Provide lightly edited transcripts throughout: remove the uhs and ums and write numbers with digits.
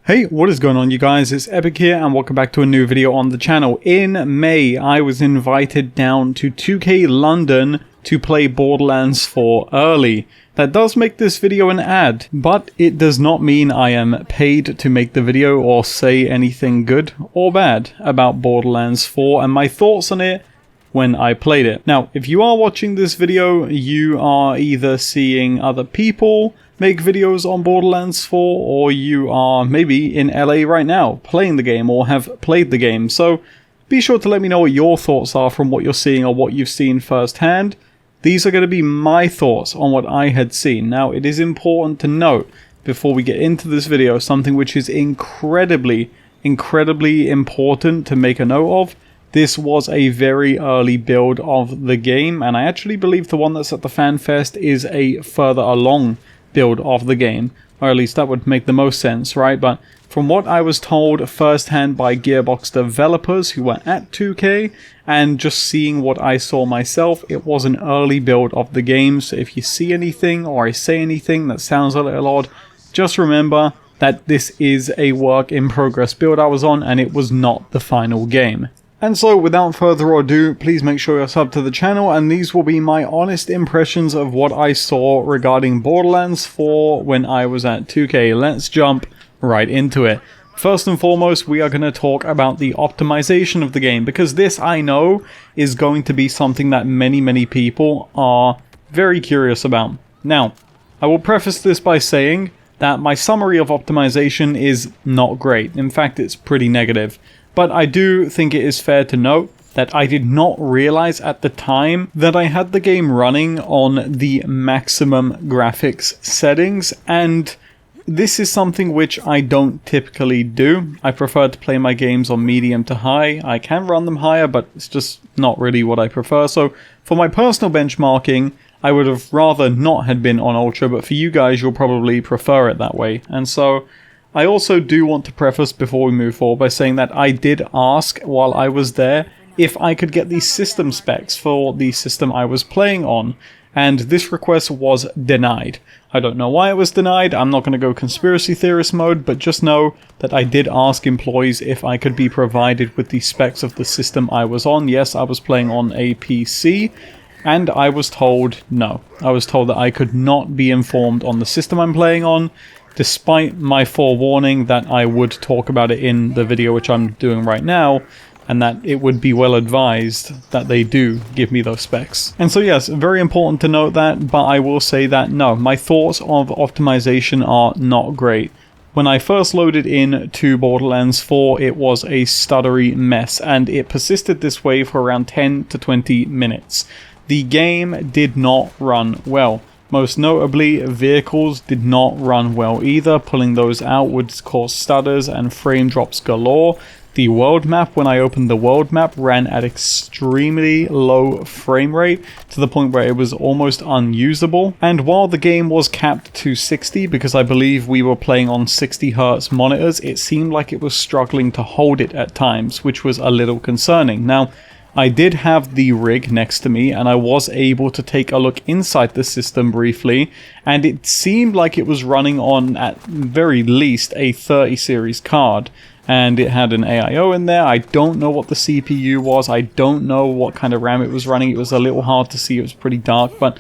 Hey, what is going on you guys? It's Epic here and welcome back to a new video on the channel. In May, I was invited down to 2K London to play Borderlands 4 early. That does make this video an ad, but it does not mean I am paid to make the video or say anything good or bad about Borderlands 4 and my thoughts on it when I played it. Now, if you are watching this video, you are either seeing other people make videos on Borderlands 4, or you are maybe in LA right now playing the game or have played the game. So be sure to let me know what your thoughts are from what you're seeing or what you've seen firsthand. These are going to be my thoughts on what I had seen. Now, it is important to note before we get into this video something which is incredibly important to make a note of. This was a very early build of the game, and I actually believe the one that's at the Fan Fest is a further along build of the game, or at least that would make the most sense, right? But from what I was told firsthand by Gearbox developers who were at 2K, and just seeing what I saw myself, it was an early build of the game. So if you see anything or I say anything that sounds a little odd, just remember that this is a work in progress build I was on, and it was not the final game. And so, without further ado, please make sure you're subbed to the channel, and these will be my honest impressions of what I saw regarding Borderlands 4 when I was at 2K. Let's jump right into it. First and foremost, we are going to talk about the optimization of the game, because this, I know, is going to be something that many people are very curious about. Now, I will preface this by saying that my summary of optimization is not great. In fact, it's pretty negative. But I do think it is fair to note that I did not realize at the time that I had the game running on the maximum graphics settings, and this is something which I don't typically do. I prefer to play my games on medium to high. I can run them higher, but it's just not really what I prefer. So for my personal benchmarking, I would have rather not had been on Ultra, but for you guys, you'll probably prefer it that way. And so I also do want to preface before we move forward by saying that I did ask while I was there if I could get the system specs for the system I was playing on, and this request was denied. I don't know why it was denied. I'm not going to go conspiracy theorist mode, but just know that I did ask employees if I could be provided with the specs of the system I was on. Yes, I was playing on a PC, and I was told no. I was told that I could not be informed on the system I'm playing on, despite my forewarning that I would talk about it in the video which I'm doing right now, and that it would be well advised that they do give me those specs. And so yes, very important to note that, but I will say that no, my thoughts of optimization are not great. When I first loaded in to Borderlands 4, it was a stuttery mess, and it persisted this way for around 10 to 20 minutes. The game did not run well. Most notably, vehicles did not run well either. Pulling those out would cause stutters and frame drops galore. The world map, when I opened the world map, ran at extremely low frame rate to the point where it was almost unusable. And while the game was capped to 60, because I believe we were playing on 60 Hz monitors, it seemed like it was struggling to hold it at times, which was a little concerning. Now, I did have the rig next to me, and I was able to take a look inside the system briefly, and it seemed like it was running on, at very least, a 30 series card. And it had an AIO in there. I don't know what the CPU was. I don't know what kind of RAM it was running. It was a little hard to see. It was pretty dark, but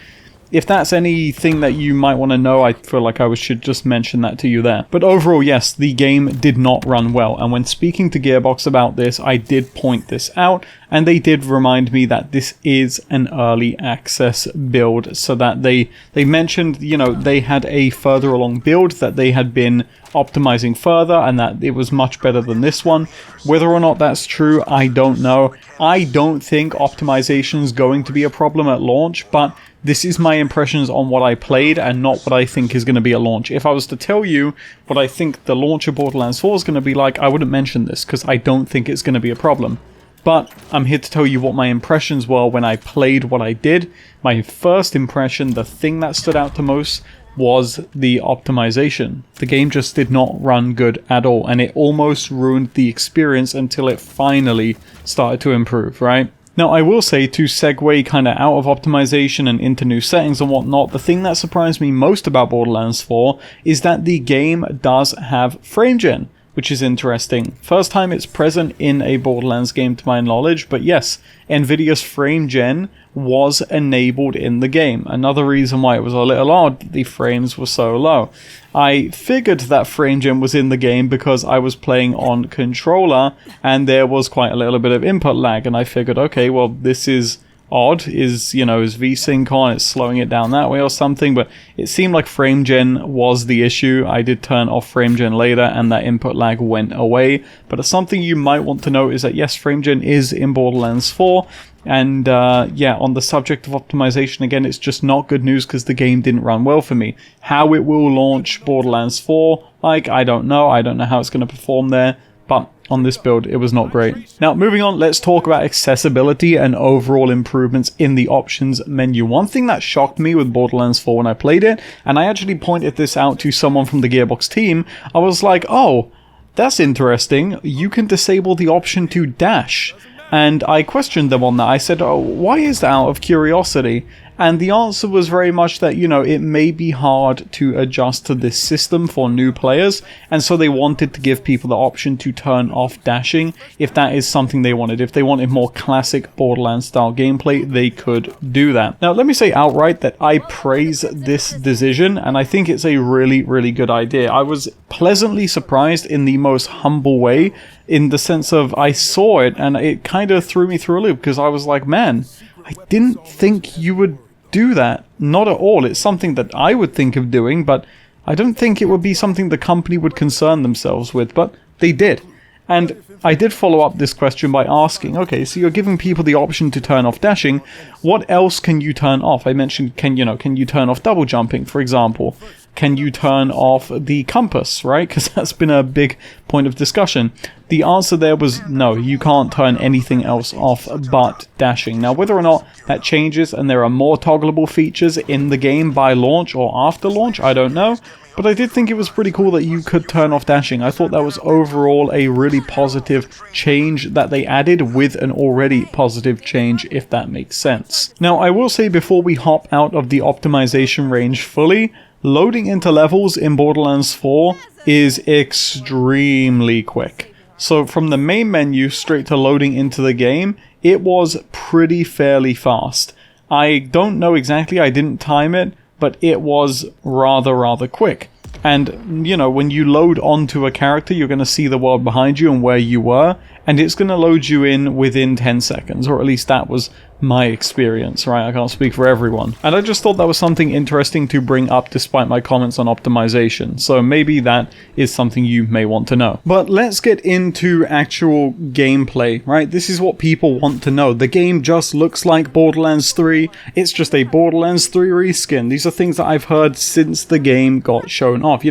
if that's anything that you might want to know, I feel like I should just mention that to you there. But overall, yes, the game did not run well. And when speaking to Gearbox about this, I did point this out, and they did remind me that this is an early access build, so that they mentioned, you know, they had a further along build that they had been optimizing further, and that it was much better than this one. Whether or not that's true, I don't know. I don't think optimization is going to be a problem at launch, but this is my impressions on what I played and not what I think is going to be a launch. If I was to tell you what I think the launch of Borderlands 4 is going to be like, I wouldn't mention this because I don't think it's going to be a problem. But I'm here to tell you what my impressions were when I played what I did. My first impression, the thing that stood out the most, was the optimization. The game just did not run good at all, and it almost ruined the experience until it finally started to improve, right? Now, I will say, to segue kind of out of optimization and into new settings and whatnot, the thing that surprised me most about Borderlands 4 is that the game does have frame gen. which is interesting. First time it's present in a Borderlands game to my knowledge, but yes, Nvidia's frame gen was enabled in the game. Another reason why it was a little odd that the frames were so low. I figured that frame gen was in the game because I was playing on controller and there was quite a little bit of input lag, and I figured, okay, well, this is odd. Is VSync on, it's slowing it down that way or something, but it seemed like frame gen was the issue. I did turn off frame gen later and that input lag went away, but something you might want to know is that yes, frame gen is in Borderlands 4, and yeah, on the subject of optimization, again, it's just not good news because the game didn't run well for me. How it will launch Borderlands 4, like, I don't know how it's going to perform there, but on this build, it was not great. Now, moving on, let's talk about accessibility and overall improvements in the options menu. One thing that shocked me with Borderlands 4 when I played it, and I actually pointed this out to someone from the Gearbox team, I was like, oh, that's interesting. You can disable the option to dash. And I questioned them on that. I said, oh, why is that, out of curiosity? And the answer was very much that, it may be hard to adjust to this system for new players, and so they wanted to give people the option to turn off dashing if that is something they wanted. If they wanted more classic Borderlands style gameplay, they could do that. Now, let me say outright that I praise this decision, and I think it's a really, really good idea. I was pleasantly surprised in the most humble way, in the sense of I saw it and it kind of threw me through a loop, because I was like, man, I didn't think you would do that. Not at all. It's something that I would think of doing, but I don't think it would be something the company would concern themselves with, but they did. And I did follow up this question by asking, okay, so you're giving people the option to turn off dashing, what else can you turn off? I mentioned, can you turn off double jumping, for example? Can you turn off the compass, right? Because that's been a big point of discussion. The answer there was no, you can't turn anything else off but dashing. Now, whether or not that changes and there are more toggleable features in the game by launch or after launch, I don't know. But I did think it was pretty cool that you could turn off dashing. I thought that was overall a really positive change that they added with an already positive change, if that makes sense. Now, I will say before we hop out of the optimization range fully, loading into levels in Borderlands 4 is extremely quick. So from the main menu straight to loading into the game, it was pretty fairly fast. I don't know exactly, I didn't time it, but it was rather quick. And, when you load onto a character, you're going to see the world behind you and where you were, and it's going to load you in within 10 seconds, or at least that was my experience, right? I can't speak for everyone. And I just thought that was something interesting to bring up despite my comments on optimization, so maybe that is something you may want to know. But let's get into actual gameplay, right? This is what people want to know. The game just looks like Borderlands 3, it's just a Borderlands 3 reskin. These are things that I've heard since the game got shown off,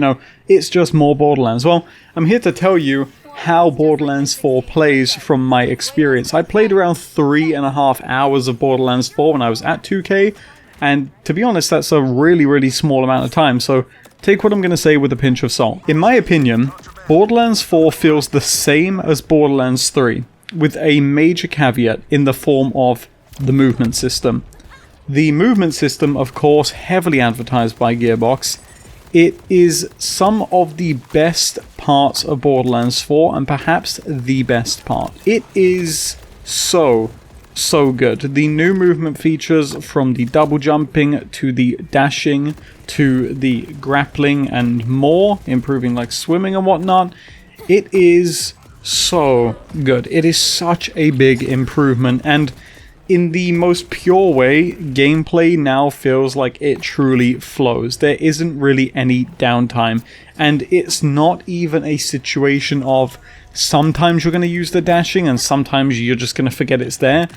it's just more Borderlands. Well, I'm here to tell you how Borderlands 4 plays from my experience. I played around 3.5 hours of Borderlands 4 when I was at 2K, and to be honest, that's a really small amount of time, so take what I'm going to say with a pinch of salt. In my opinion, Borderlands 4 feels the same as Borderlands 3, with a major caveat in the form of the movement system. The movement system, of course, heavily advertised by Gearbox. It is some of the best parts of Borderlands 4, and perhaps the best part. It is so good. The new movement features, from the double jumping to the dashing to the grappling and more, improving like swimming and whatnot, it is so good. It is such a big improvement, and in the most pure way, gameplay now feels like it truly flows. There isn't really any downtime, and it's not even a situation of sometimes you're going to use the dashing and sometimes you're just going to forget it's there.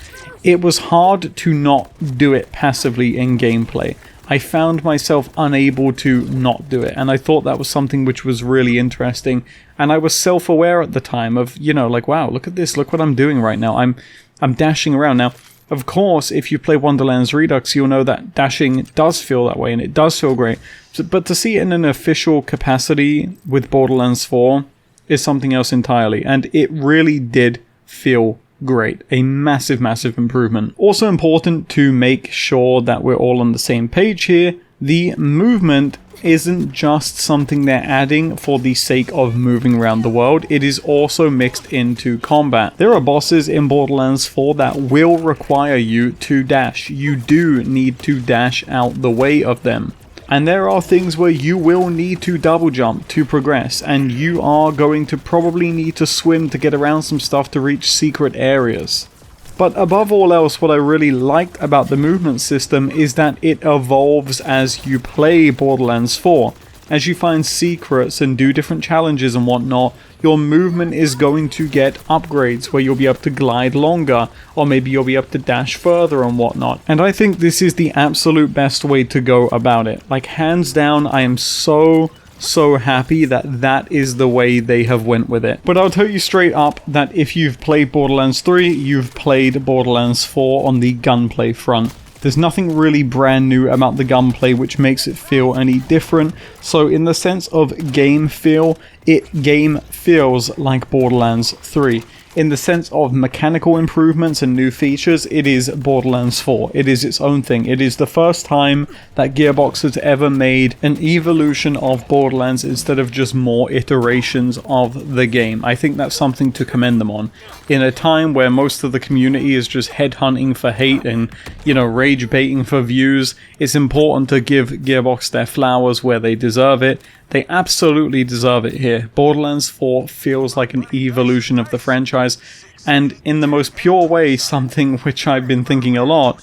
It was hard to not do it passively in gameplay. I found myself unable to not do it, and I thought that was something which was really interesting, and I was self-aware at the time of, like, wow, look at this, look what I'm doing right now. I'm dashing around. Now, of course, if you play Wonderlands Redux, you'll know that dashing does feel that way, and it does feel great. But to see it in an official capacity with Borderlands 4 is something else entirely, and it really did feel great. A massive improvement. Also important to make sure that we're all on the same page here, the movement isn't just something they're adding for the sake of moving around the world, it is also mixed into combat. There are bosses in Borderlands 4 that will require you to dash. You do need to dash out the way of them. And there are things where you will need to double jump to progress, and you are going to probably need to swim to get around some stuff to reach secret areas. But above all else, what I really liked about the movement system is that it evolves as you play Borderlands 4. As you find secrets and do different challenges and whatnot, your movement is going to get upgrades where you'll be able to glide longer, or maybe you'll be able to dash further and whatnot. And I think this is the absolute best way to go about it. Like, hands down, I am so happy that that is the way they have went with it. But I'll tell you straight up that if you've played Borderlands 3, you've played Borderlands 4 on the gunplay front. There's nothing really brand new about the gunplay which makes it feel any different. So in the sense of game feel, game feels like Borderlands 3. In the sense of mechanical improvements and new features, it is Borderlands 4. It is its own thing. It is the first time that Gearbox has ever made an evolution of Borderlands instead of just more iterations of the game. I think that's something to commend them on. In a time where most of the community is just headhunting for hate and, rage baiting for views, it's important to give Gearbox their flowers where they deserve it. They absolutely deserve it here. Borderlands 4 feels like an evolution of the franchise, and in the most pure way, something which I've been thinking a lot,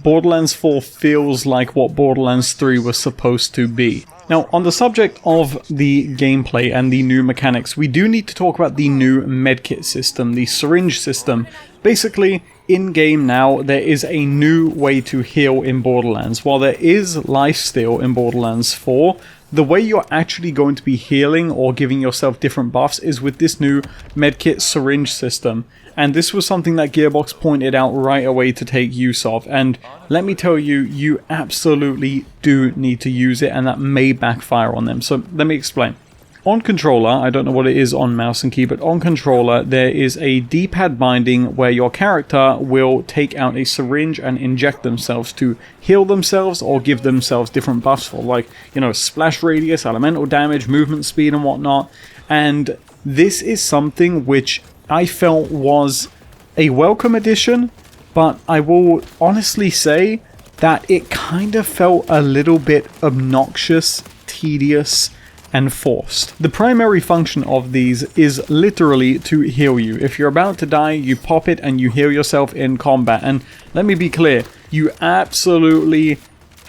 Borderlands 4 feels like what Borderlands 3 was supposed to be. Now, on the subject of the gameplay and the new mechanics, we do need to talk about the new medkit system, the syringe system. Basically, in-game now, there is a new way to heal in Borderlands. While there is lifesteal in Borderlands 4, the way you're actually going to be healing or giving yourself different buffs is with this new medkit syringe system. And this was something that Gearbox pointed out right away to take use of. And let me tell you, you absolutely do need to use it, and that may backfire on them. So let me explain. On controller, I don't know what it is on mouse and key, but on controller there is a D-pad binding where your character will take out a syringe and inject themselves to heal themselves or give themselves different buffs for, like, splash radius, elemental damage, movement speed and whatnot. And this is something which I felt was a welcome addition, but I will honestly say that it kind of felt a little bit obnoxious, tedious, and forced. The primary function of these is literally to heal you. If you're about to die, you pop it and you heal yourself in combat. And let me be clear, you absolutely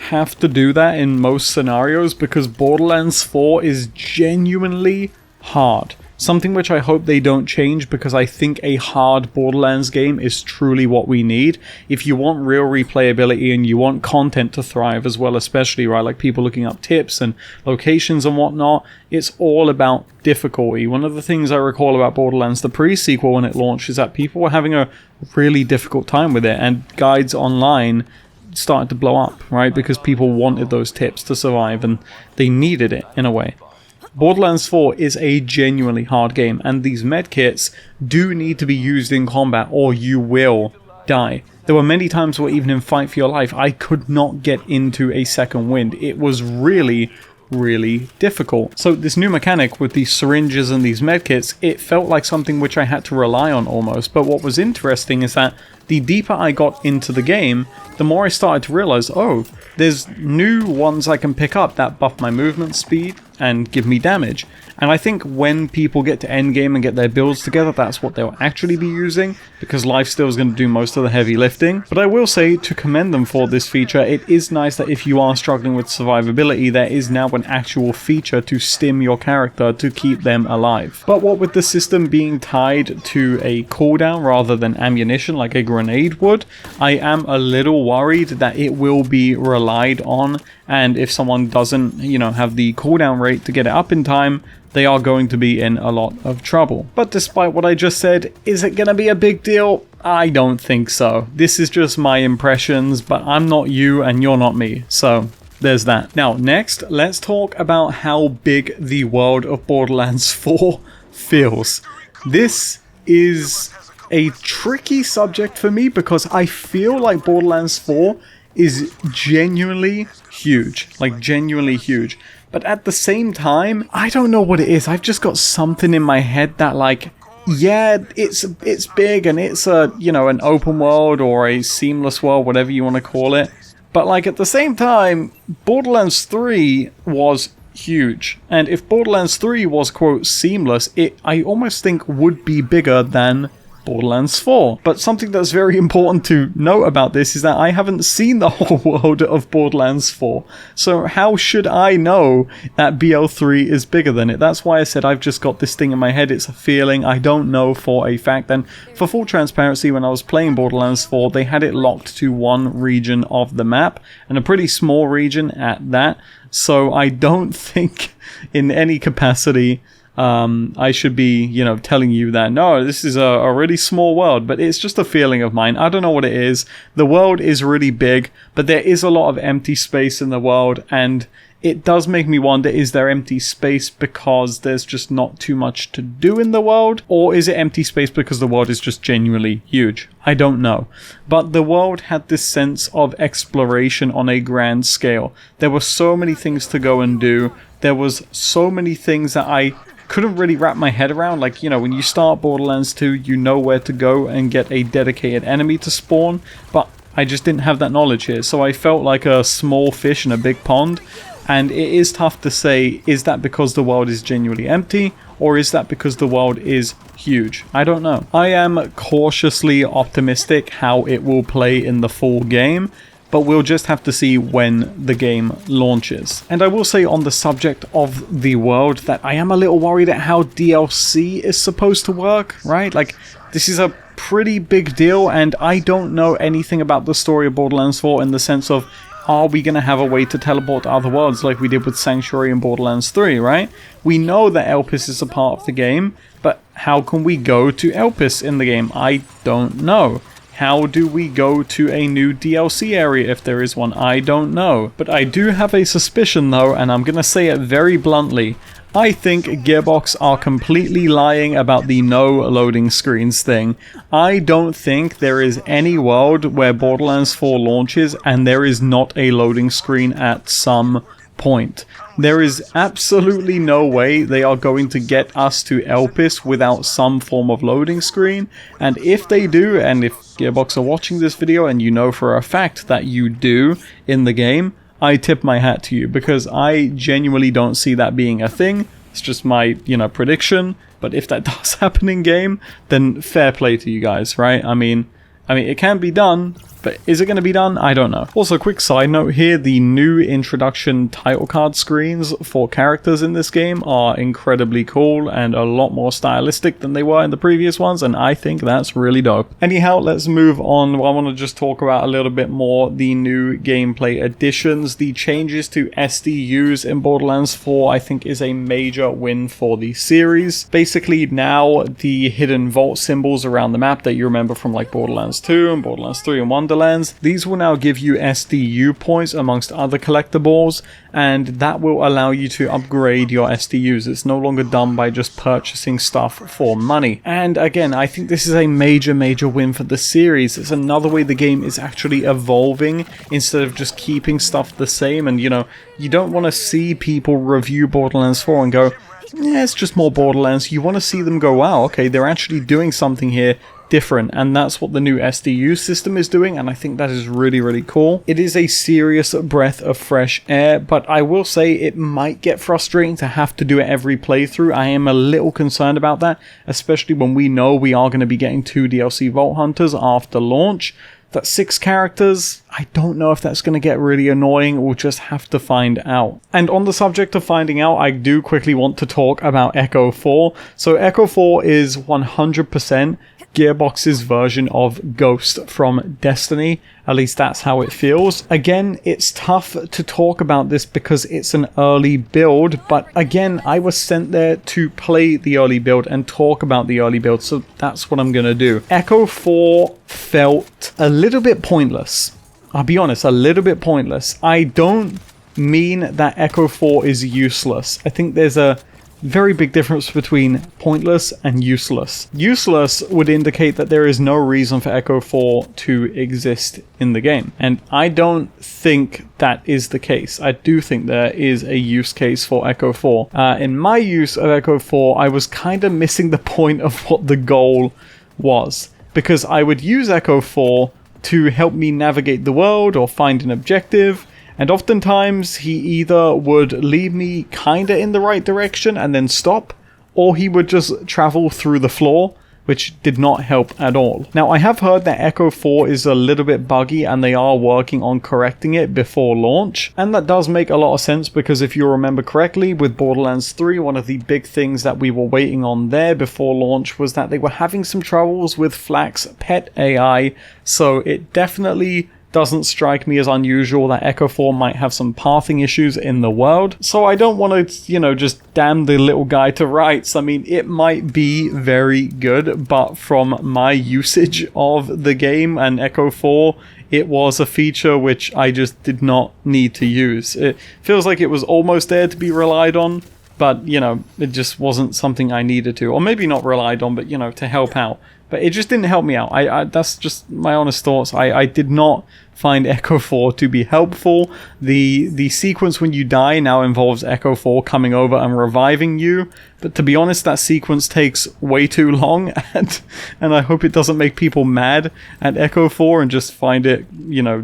have to do that in most scenarios because Borderlands 4 is genuinely hard. Something which I hope they don't change, because I think a hard Borderlands game is truly what we need. If you want real replayability and you want content to thrive as well, especially, right, like people looking up tips and locations and whatnot, it's all about difficulty. One of the things I recall about Borderlands, the pre-sequel when it launched, is that people were having a really difficult time with it, and guides online started to blow up, right, because people wanted those tips to survive and they needed it in a way. Borderlands 4 is a genuinely hard game, and these medkits do need to be used in combat or you will die. There were many times where even in Fight for Your Life, I could not get into a second wind. It was really difficult. So this new mechanic with these syringes and these medkits, it felt like something which I had to rely on almost. But what was interesting is that the deeper I got into the game, the more I started to realize, oh, there's new ones I can pick up that buff my movement speed and give me damage. And I think when people get to endgame and get their builds together, that's what they'll actually be using, because lifesteal is going to do most of the heavy lifting. But I will say, to commend them for this feature, it is nice that if you are struggling with survivability, there is now an actual feature to stim your character to keep them alive. But what with the system being tied to a cooldown rather than ammunition like a grenade would, I am a little worried that it will be relied on, and if someone doesn't, have the cooldown rate to get it up in time, they are going to be in a lot of trouble. But despite what I just said, is it going to be a big deal? I don't think so. This is just my impressions, but I'm not you and you're not me, so there's that. Now, next, let's talk about how big the world of Borderlands 4 feels. This is a tricky subject for me because I feel like Borderlands 4 is genuinely huge. Like, genuinely huge. But at the same time, I don't know what it is. I've just got something in my head that, like, yeah, it's big and it's a, you know, an open world or a seamless world, whatever you want to call it. But, like, at the same time, Borderlands 3 was huge. And if Borderlands 3 was, quote, seamless, it, I almost think, would be bigger than Borderlands 4. But something that's very important to note about this is that I haven't seen the whole world of Borderlands 4. So how should I know that BL3 is bigger than it? That's why I said I've just got this thing in my head. It's a feeling. I don't know for a fact. And for full transparency, when I was playing Borderlands 4, they had it locked to one region of the map, and a pretty small region at that. So I don't think in any capacity I should be, you know, telling you that, no, this is a really small world, but it's just a feeling of mine. I don't know what it is. The world is really big, but there is a lot of empty space in the world, and it does make me wonder, is there empty space because there's just not too much to do in the world? Or is it empty space because the world is just genuinely huge? I don't know. But the world had this sense of exploration on a grand scale. There were so many things to go and do. There was so many things that I couldn't really wrap my head around. Like, you know, when you start Borderlands 2, you know where to go and get a dedicated enemy to spawn, but I just didn't have that knowledge here, so I felt like a small fish in a big pond, and it is tough to say, is that because the world is genuinely empty, or is that because the world is huge? I don't know. I am cautiously optimistic how it will play in the full game, but we'll just have to see when the game launches. And I will say on the subject of the world that I am a little worried at how DLC is supposed to work, right? Like, this is a pretty big deal, and I don't know anything about the story of Borderlands 4 in the sense of, are we going to have a way to teleport to other worlds like we did with Sanctuary in Borderlands 3, right? We know that Elpis is a part of the game, but how can we go to Elpis in the game? I don't know. How do we go to a new DLC area if there is one? I don't know. But I do have a suspicion though, and I'm going to say it very bluntly. I think Gearbox are completely lying about the no loading screens thing. I don't think there is any world where Borderlands 4 launches and there is not a loading screen at some point. There is absolutely no way they are going to get us to Elpis without some form of loading screen, and if they do, and if Gearbox are watching this video and you know for a fact that you do in the game, I tip my hat to you, because I genuinely don't see that being a thing. It's just my, you know, prediction, but if that does happen in game, then fair play to you guys, right? I mean, it can be done, but is it going to be done? I don't know. Also, quick side note here, the new introduction title card screens for characters in this game are incredibly cool and a lot more stylistic than they were in the previous ones, and I think that's really dope. Anyhow, let's move on. I want to just talk about a little bit more the new gameplay additions. The changes to SDUs in Borderlands 4 I think is a major win for the series. Basically, now the hidden vault symbols around the map that you remember from like Borderlands 2 and Borderlands 3 and Wonderlands, these will now give you SDU points amongst other collectibles, and that will allow you to upgrade your SDUs. It's no longer done by just purchasing stuff for money. And again, I think this is a major win for the series. It's another way the game is actually evolving instead of just keeping stuff the same. And you know, you don't want to see people review Borderlands 4 and go, yeah, it's just more Borderlands. You want to see them go, wow, okay, they're actually doing something here different, and that's what the new SDU system is doing, and I think that is really cool. It is a serious breath of fresh air, but I will say it might get frustrating to have to do it every playthrough. I am a little concerned about that, especially when we know we are going to be getting 2 DLC Vault Hunters after launch. That's 6 characters. I don't know if that's going to get really annoying. We'll just have to find out. And on the subject of finding out, I do quickly want to talk about Echo 4. So Echo 4 is 100% Gearbox's version of Ghost from Destiny. At least that's how it feels. Again, it's tough to talk about this because it's an early build, but again, I was sent there to play the early build and talk about the early build, so that's what I'm gonna do. Echo 4 felt a little bit pointless. I'll be honest, a little bit pointless. I don't mean that Echo 4 is useless. I think there's a very big difference between pointless and useless. Useless would indicate that there is no reason for Echo 4 to exist in the game. And I don't think that is the case. I do think there is a use case for Echo 4. In my use of Echo 4, I was kind of missing the point of what the goal was. Because I would use Echo 4 to help me navigate the world or find an objective, and oftentimes he either would lead me kinda in the right direction and then stop, or he would just travel through the floor, which did not help at all. Now, I have heard that Echo 4 is a little bit buggy and they are working on correcting it before launch, and that does make a lot of sense because if you remember correctly, with Borderlands 3, one of the big things that we were waiting on there before launch was that they were having some troubles with Flak's pet AI, so it definitely doesn't strike me as unusual that Echo 4 might have some pathing issues in the world. So I don't want to, just damn the little guy to rights. I mean, it might be very good, but from my usage of the game and Echo 4, it was a feature which I just did not need to use. It feels like it was almost there to be relied on, but, it just wasn't something I needed to. Or maybe not relied on, but, to help out. But it just didn't help me out. That's just my honest thoughts. I did not find Echo 4 to be helpful. The sequence when you die now involves Echo 4 coming over and reviving you. But to be honest, that sequence takes way too long. And I hope it doesn't make people mad at Echo 4 and just find it,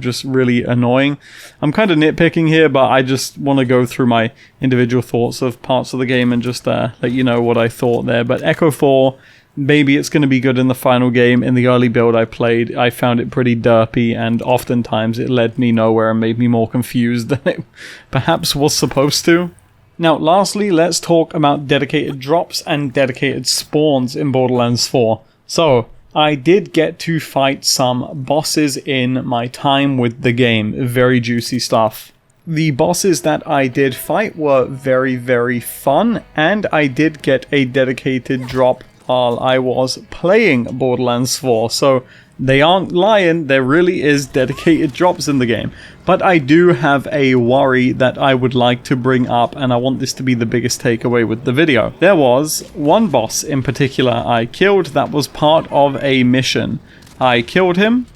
just really annoying. I'm kind of nitpicking here, but I just want to go through my individual thoughts of parts of the game and just let you know what I thought there. But Echo 4... maybe it's going to be good in the final game. In the early build I played, I found it pretty derpy, and oftentimes it led me nowhere and made me more confused than it perhaps was supposed to. Now, lastly, let's talk about dedicated drops and dedicated spawns in Borderlands 4. So, I did get to fight some bosses in my time with the game. Very juicy stuff. The bosses that I did fight were very, very fun, and I did get a dedicated drop while I was playing Borderlands 4, so they aren't lying, there really is dedicated drops in the game. But I do have a worry that I would like to bring up, and I want this to be the biggest takeaway with the video. There was one boss in particular I killed that was part of a mission. I killed him,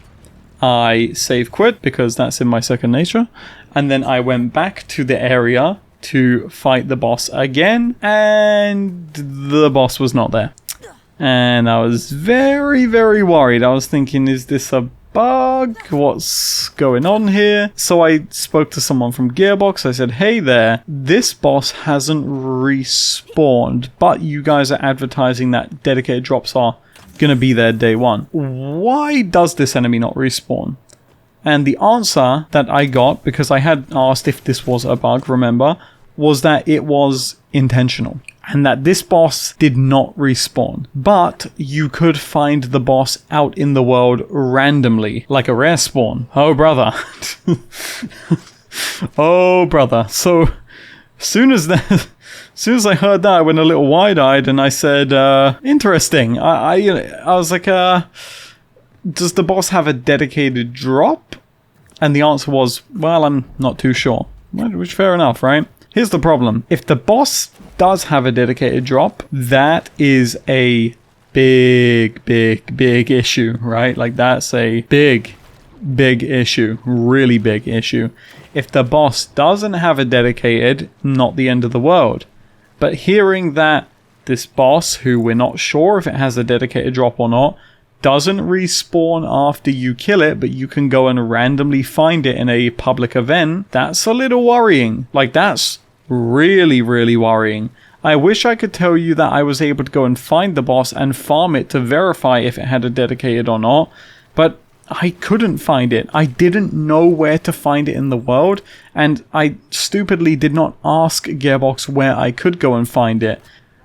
I save quit because that's in my second nature, and then I went back to the area to fight the boss again, and the boss was not there. And I was very, very worried. I was thinking, is this a bug? What's going on here? So I spoke to someone from Gearbox. I said, hey there, this boss hasn't respawned, but you guys are advertising that dedicated drops are going to be there day one. Why does this enemy not respawn? And the answer that I got, because I had asked if this was a bug, remember, was that it was intentional. And that this boss did not respawn. But you could find the boss out in the world randomly, like a rare spawn. Oh, brother. Oh, brother. So, as soon as I heard that, I went a little wide-eyed and I said, interesting. I was like, does the boss have a dedicated drop? And the answer was, well, I'm not too sure. Which, fair enough, right? Here's the problem. If the boss does have a dedicated drop, that is a big, big, big issue, right? Like, that's a big, big issue. Really big issue. If the boss doesn't have a dedicated, not the end of the world. But hearing that this boss, who we're not sure if it has a dedicated drop or not, doesn't respawn after you kill it, but you can go and randomly find it in a public event, that's a little worrying. Like, that's really, really worrying. I wish I could tell you that I was able to go and find the boss and farm it to verify if it had a dedicated or not, but I couldn't find it. I didn't know where to find it in the world, and I stupidly did not ask Gearbox where I could go and find it.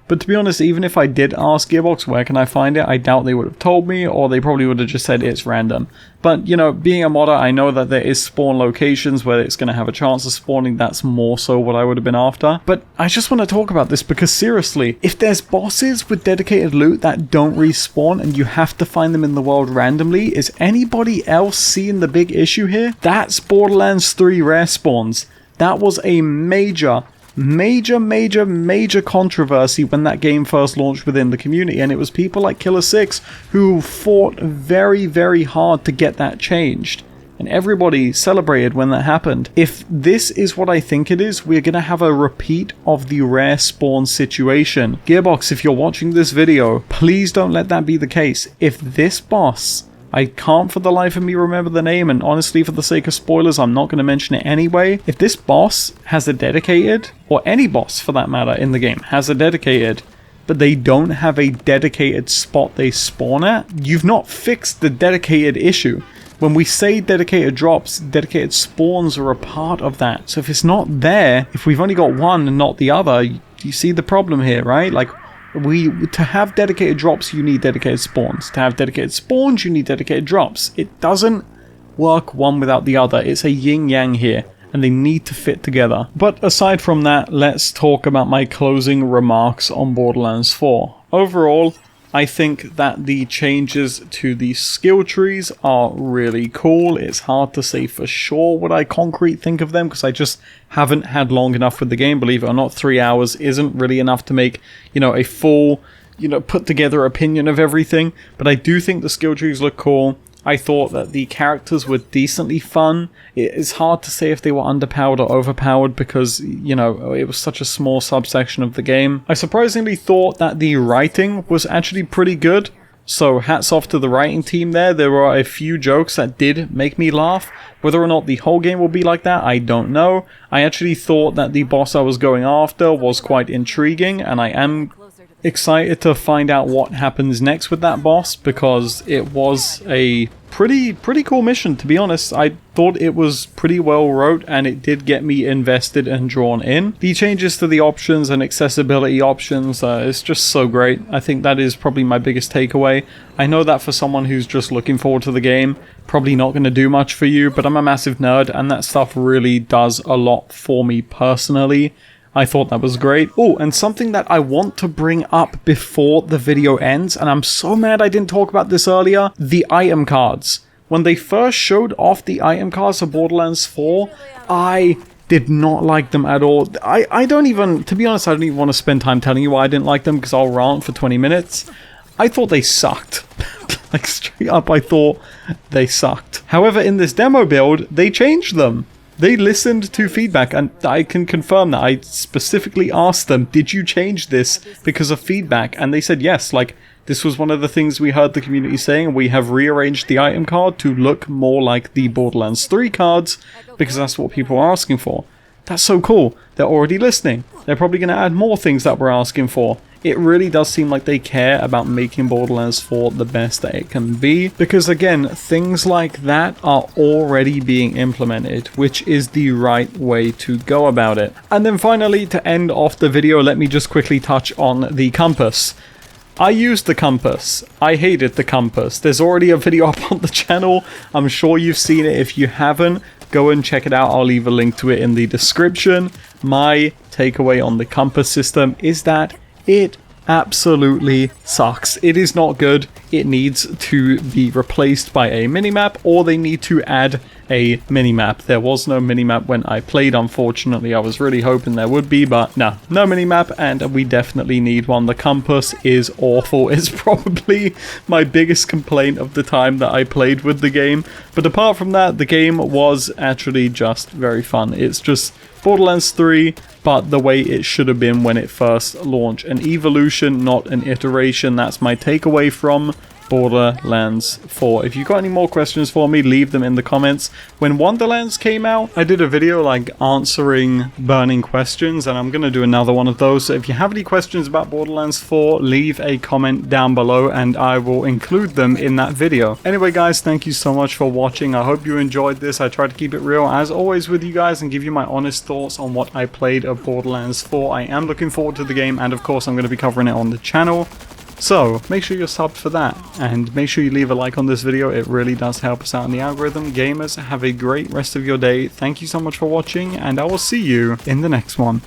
But to be honest, even if I did ask Gearbox where can I find it, I doubt they would have told me, or they probably would have just said it's random. But, being a modder, I know that there is spawn locations where it's going to have a chance of spawning. That's more so what I would have been after. But I just want to talk about this because seriously, if there's bosses with dedicated loot that don't respawn and you have to find them in the world randomly, is anybody else seeing the big issue here? That's Borderlands 3 rare spawns. That was a major major controversy when that game first launched within the community, and it was people like Killer6 who fought very hard to get that changed. And everybody celebrated when that happened. If this is what I think it is, we're gonna have a repeat of the rare spawn situation. Gearbox, if you're watching this video, please don't let that be the case. If this boss, I can't for the life of me remember the name, and honestly for the sake of spoilers I'm not going to mention it anyway. If this boss has a dedicated, or any boss for that matter in the game has a dedicated, but they don't have a dedicated spot they spawn at, you've not fixed the dedicated issue. When we say dedicated drops, dedicated spawns are a part of that. So if it's not there, if we've only got one and not the other, you see the problem here, right? Like, to have dedicated drops, you need dedicated spawns. To have dedicated spawns, you need dedicated drops. It doesn't work one without the other. It's a yin-yang here, and they need to fit together. But aside from that, let's talk about my closing remarks on Borderlands 4. Overall, I think that the changes to the skill trees are really cool. It's hard to say for sure what I concrete think of them because I just haven't had long enough with the game. Believe it or not, 3 hours isn't really enough to make, a full, put together opinion of everything. But I do think the skill trees look cool. I thought that the characters were decently fun. It's hard to say if they were underpowered or overpowered because, it was such a small subsection of the game. I surprisingly thought that the writing was actually pretty good. So hats off to the writing team there. There were a few jokes that did make me laugh. Whether or not the whole game will be like that, I don't know. I actually thought that the boss I was going after was quite intriguing, and I am excited to find out what happens next with that boss because it was a pretty cool mission, to be honest. I thought it was pretty well wrote and it did get me invested and drawn in. The changes to the options and accessibility options is just so great. I think that is probably my biggest takeaway. I know that for someone who's just looking forward to the game, probably not going to do much for you, but I'm a massive nerd and that stuff really does a lot for me personally. I thought that was great. Oh, and something that I want to bring up before the video ends, and I'm so mad I didn't talk about this earlier, the item cards. When they first showed off the item cards for Borderlands 4, I did not like them at all. I don't even, to be honest, I don't even want to spend time telling you why I didn't like them because I'll rant for 20 minutes. I thought they sucked. Like straight up, I thought they sucked. However, in this demo build, they changed them. They listened to feedback, and I can confirm that. I specifically asked them, did you change this because of feedback? And they said yes, like, this was one of the things we heard the community saying, and we have rearranged the item card to look more like the Borderlands 3 cards, because that's what people are asking for. That's so cool. They're already listening. They're probably going to add more things that we're asking for. It really does seem like they care about making Borderlands 4 the best that it can be, because again, things like that are already being implemented, which is the right way to go about it. And then finally, to end off the video, let me just quickly touch on the compass. I used the compass. I hated the compass. There's already a video up on the channel. I'm sure you've seen it. If you haven't, go and check it out. I'll leave a link to it in the description. My takeaway on the compass system is that it absolutely sucks. It is not good. It needs to be replaced by a minimap, or they need to add a minimap. There was no minimap when I played, unfortunately. I was really hoping there would be, but no minimap, and we definitely need one. The compass is awful. It's probably my biggest complaint of the time that I played with the game. But apart from that, the game was actually just very fun. It's just Borderlands 3, but the way it should have been when it first launched. An evolution, not an iteration. That's my takeaway from Borderlands 4. If you've got any more questions for me, leave them in the comments. When Wonderlands came out, I did a video like answering burning questions, and I'm going to do another one of those. So if you have any questions about Borderlands 4, leave a comment down below and I will include them in that video. Anyway guys, thank you so much for watching. I hope you enjoyed this. I tried to keep it real as always with you guys and give you my honest thoughts on what I played of Borderlands 4. I am looking forward to the game, and of course I'm going to be covering it on the channel. So, make sure you're subbed for that, and make sure you leave a like on this video. It really does help us out in the algorithm. Gamers, have a great rest of your day. Thank you so much for watching, and I will see you in the next one.